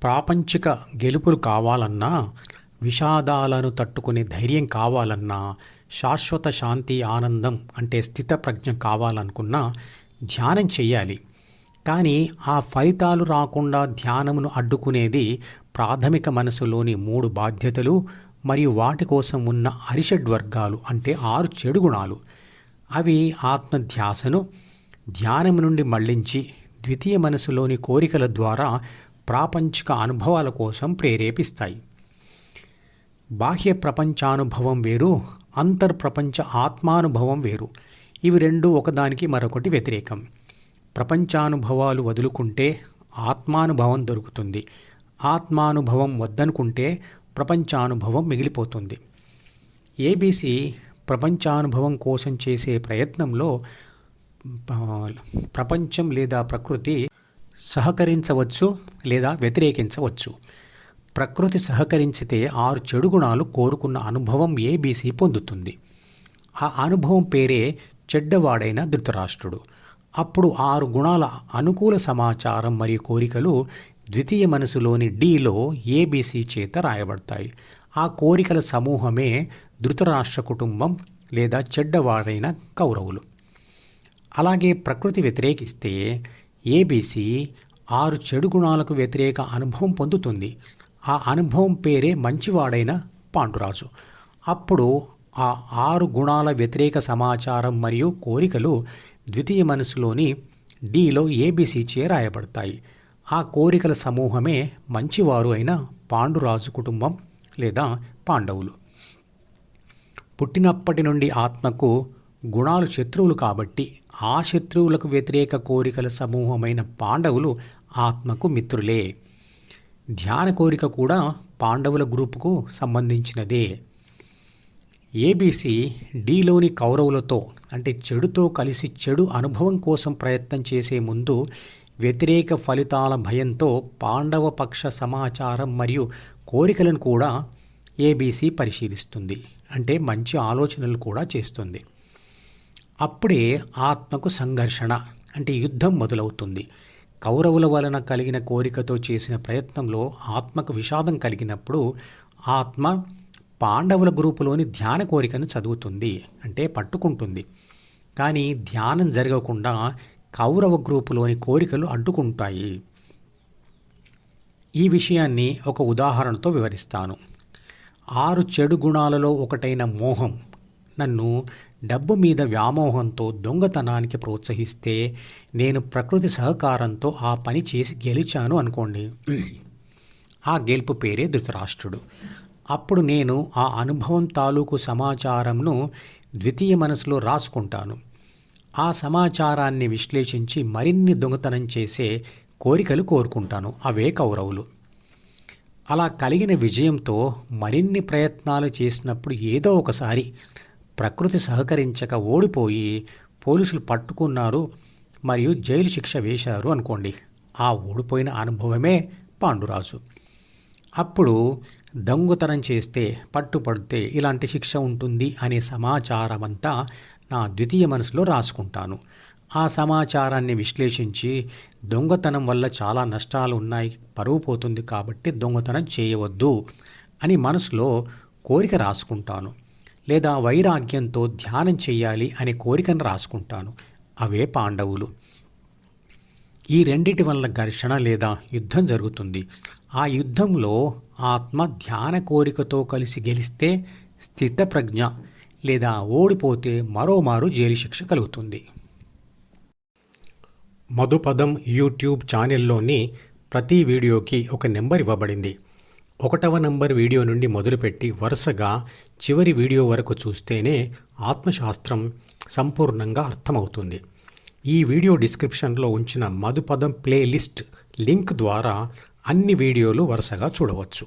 ప్రాపంచిక గెలుపులు కావాలన్నా, విషాదాలను తట్టుకునే ధైర్యం కావాలన్నా, శాశ్వత శాంతి ఆనందం అంటే స్థితప్రజ్ఞ కావాలనుకున్నా ధ్యానం చెయ్యాలి. కానీ ఆ ఫలితాలు రాకుండా ధ్యానమును అడ్డుకునేది ప్రాథమిక మనసులోని 3 బాధ్యతలు మరియు వాటి కోసం ఉన్న అరిషడ్వర్గాలు అంటే 6 చెడు గుణాలు. అవి ఆత్మధ్యాసను ధ్యానం నుండి మళ్లించి ద్వితీయ మనసులోని కోరికల ద్వారా ప్రాపంచిక అనుభవాల కోసం ప్రేరేపిస్తాయి. బాహ్య ప్రపంచానుభవం వేరు, అంతర్ప్రపంచ ఆత్మానుభవం వేరు. ఇవి రెండు ఒకదానికి మరొకటి వ్యతిరేకం. ప్రపంచానుభవాలు వదులుకుంటే ఆత్మానుభవం దొరుకుతుంది. ఆత్మానుభవం వద్దనుకుంటే ప్రపంచానుభవం మిగిలిపోతుంది. ఏబీసీ ప్రపంచానుభవం కోసం చేసే ప్రయత్నంలో ప్రపంచం లేదా ప్రకృతి సహకరించవచ్చు లేదా వ్యతిరేకించవచ్చు. ప్రకృతి సహకరించితే 6 చెడు గుణాలు కోరుకున్న అనుభవం ఏబీసీ పొందుతుంది. ఆ అనుభవం పేరే చెడ్డవాడైన ధృతరాష్ట్రుడు. అప్పుడు 6 గుణాల అనుకూల సమాచారం మరియు కోరికలు ద్వితీయ మనసులోని డీలో ఏబీసీ చేత రాయబడతాయి. ఆ కోరికల సమూహమే ధృతరాష్ట్ర కుటుంబం లేదా చెడ్డవాడైన కౌరవులు. అలాగే ప్రకృతి వ్యతిరేకిస్తే ఏబీసీ 6 చెడు గుణాలకు వ్యతిరేక అనుభవం పొందుతుంది. ఆ అనుభవం పేరే మంచివాడైన పాండురాజు. అప్పుడు ఆ 6 గుణాల వ్యతిరేక సమాచారం మరియు కోరికలు ద్వితీయ మనసులోని డీలో ఏబీసీ చే రాయబడతాయి. ఆ కోరికల సమూహమే మంచివారు అయిన పాండురాజు కుటుంబం లేదా పాండవులు. పుట్టినప్పటి నుండి ఆత్మకు గుణాలు శత్రువులు కాబట్టి ఆ శత్రువులకు వ్యతిరేక కోరికల సమూహమైన పాండవులు ఆత్మకు మిత్రులే. ధ్యాన కోరిక కూడా పాండవుల గ్రూపుకు సంబంధించినదే. ఏబీసీ డీలోని కౌరవులతో అంటే చెడుతో కలిసి చెడు అనుభవం కోసం ప్రయత్నం చేసే ముందు వ్యతిరేక ఫలితాల భయంతో పాండవ పక్ష సమాచారం మరియు కోరికలను కూడా ఏబీసీ పరిశీలిస్తుంది. అంటే మంచి ఆలోచనలు కూడా చేస్తుంది. అప్పుడే ఆత్మకు సంఘర్షణ అంటే యుద్ధం మొదలవుతుంది. కౌరవుల వలన కలిగిన కోరికతో చేసిన ప్రయత్నంలో ఆత్మకు విషాదం కలిగినప్పుడు ఆత్మ పాండవుల గ్రూపులోని ధ్యాన కోరికను చదువుతుంది అంటే పట్టుకుంటుంది. కానీ ధ్యానం జరగకుండా కౌరవ గ్రూపులోని కోరికలు అడ్డుకుంటాయి. ఈ విషయాన్ని ఒక ఉదాహరణతో వివరిస్తాను. 6 చెడు గుణాలలో ఒకటైన మోహం నన్ను డబ్బు మీద వ్యామోహంతో దొంగతనానికి ప్రోత్సహిస్తే నేను ప్రకృతి సహకారంతో ఆ పని చేసి గెలిచాను అనుకోండి. ఆ గెలుపు పేరే ధృతరాష్ట్రుడు. అప్పుడు నేను ఆ అనుభవం తాలూకు సమాచారంను ద్వితీయ మనసులో రాసుకుంటాను. ఆ సమాచారాన్ని విశ్లేషించి మరిన్ని దొంగతనం చేసే కోరికలు కోరుకుంటాను. అవే కౌరవులు. అలా కలిగిన విజయంతో మరిన్ని ప్రయత్నాలు చేసినప్పుడు ఏదో ఒకసారి ప్రకృతి సహకరించక ఓడిపోయి పోలీసులు పట్టుకున్నారు మరియు జైలు శిక్ష వేశారు అనుకోండి. ఆ ఓడిపోయిన అనుభవమే పాండురాజు. అప్పుడు దొంగతనం చేస్తే పట్టుపడితే ఇలాంటి శిక్ష ఉంటుంది అనే సమాచారం అంతా నా ద్వితీయ మనసులో రాసుకుంటాను. ఆ సమాచారాన్ని విశ్లేషించి దొంగతనం వల్ల చాలా నష్టాలు ఉన్నాయి, పరువు పోతుంది కాబట్టి దొంగతనం చేయవద్దు అని మనసులో కోరిక రాసుకుంటాను. లేదా వైరాగ్యంతో ధ్యానం చెయ్యాలి అనే కోరికను రాసుకుంటాను. అవే పాండవులు. ఈ రెండిటి వల్ల ఘర్షణ లేదా యుద్ధం జరుగుతుంది. ఆ యుద్ధంలో ఆత్మ ధ్యాన కోరికతో కలిసి గెలిస్తే స్థితప్రజ్ఞ లేదా ఓడిపోతే మరోమారు జైలు శిక్ష కలుగుతుంది. మధుపదం యూట్యూబ్ ఛానల్లోని ప్రతి వీడియోకి ఒక నెంబర్ ఇవ్వబడింది. 1వ నంబర్ వీడియో నుండి మొదలుపెట్టి వరుసగా చివరి వీడియో వరకు చూస్తేనే ఆత్మశాస్త్రం సంపూర్ణంగా అర్థమవుతుంది. ఈ వీడియో డిస్క్రిప్షన్లో ఉంచిన మధుపదం ప్లేలిస్ట్ లింక్ ద్వారా అన్ని వీడియోలు వరుసగా చూడవచ్చు.